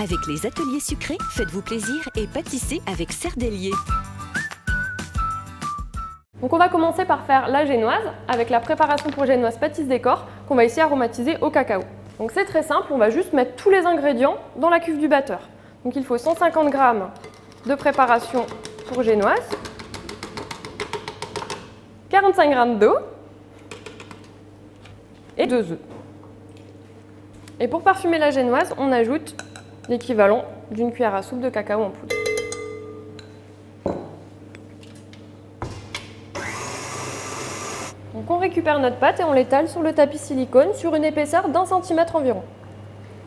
Avec les ateliers sucrés, faites-vous plaisir et pâtissez avec Serdellier. Donc on va commencer par faire la génoise avec la préparation pour génoise pâtisse décor qu'on va ici aromatiser au cacao. Donc c'est très simple, on va juste mettre tous les ingrédients dans la cuve du batteur. Donc il faut 150 g de préparation pour génoise, 45 g d'eau et 2 œufs. Et pour parfumer la génoise, on ajoute l'équivalent d'une cuillère à soupe de cacao en poudre. Donc on récupère notre pâte et on l'étale sur le tapis silicone sur une épaisseur d'1 centimètre environ.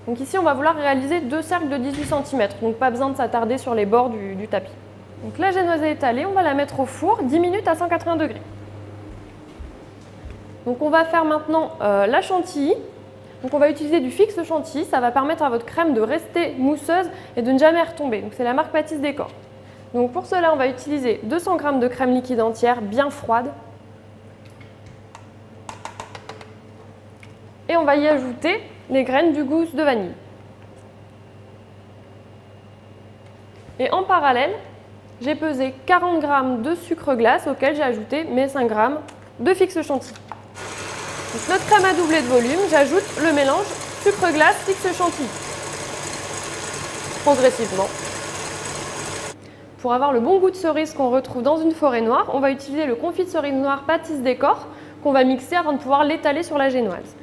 Donc ici on va vouloir réaliser 2 cercles de 18 cm, donc pas besoin de s'attarder sur les bords du tapis. Donc la génoise est étalée, on va la mettre au four 10 minutes à 180 degrés. Donc on va faire maintenant la chantilly. Donc on va utiliser du fixe chantilly, ça va permettre à votre crème de rester mousseuse et de ne jamais retomber. Donc c'est la marque Pâtisse Décor. Donc pour cela on va utiliser 200 g de crème liquide entière bien froide. Et on va y ajouter les graines du gousse de vanille. Et en parallèle, j'ai pesé 40 g de sucre glace auquel j'ai ajouté mes 5 g de fixe chantilly. Donc notre crème a doublé de volume, j'ajoute le mélange sucre glace fixe chantilly. Progressivement. Pour avoir le bon goût de cerise qu'on retrouve dans une forêt noire, on va utiliser le confit de cerise noire Pâtisse Décor qu'on va mixer avant de pouvoir l'étaler sur la génoise.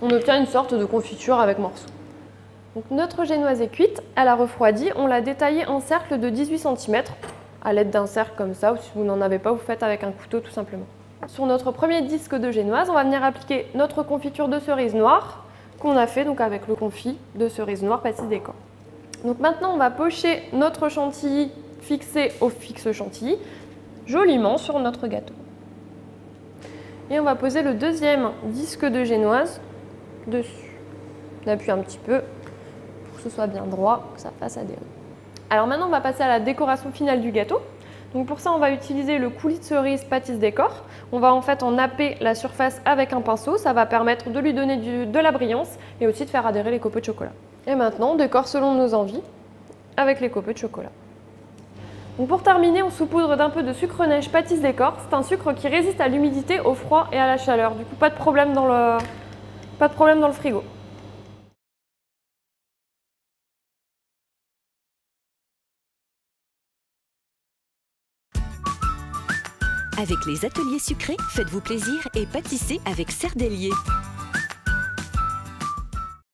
On obtient une sorte de confiture avec morceaux. Donc notre génoise est cuite, elle a refroidi, on l'a détaillée en cercle de 18 cm à l'aide d'un cercle comme ça, ou si vous n'en avez pas, vous faites avec un couteau tout simplement. Sur notre premier disque de génoise, on va venir appliquer notre confiture de cerise noire qu'on a fait donc avec le confit de cerise noire Pâtisse Décor. Donc maintenant on va pocher notre chantilly fixé au fixe chantilly joliment sur notre gâteau. Et on va poser le deuxième disque de génoise dessus. On appuie un petit peu pour que ce soit bien droit, que ça fasse adhérer. Alors maintenant on va passer à la décoration finale du gâteau. Donc pour ça on va utiliser le coulis de cerise Pâtisse Décor. On va en fait en napper la surface avec un pinceau, ça va permettre de lui donner de la brillance et aussi de faire adhérer les copeaux de chocolat. Et maintenant on décore selon nos envies avec les copeaux de chocolat. Donc pour terminer, on saupoudre d'un peu de sucre neige Pâtisse Décor. C'est un sucre qui résiste à l'humidité, au froid et à la chaleur. Du coup pas de problème dans le frigo. Avec les ateliers sucrés, faites-vous plaisir et pâtissez avec Serdellier.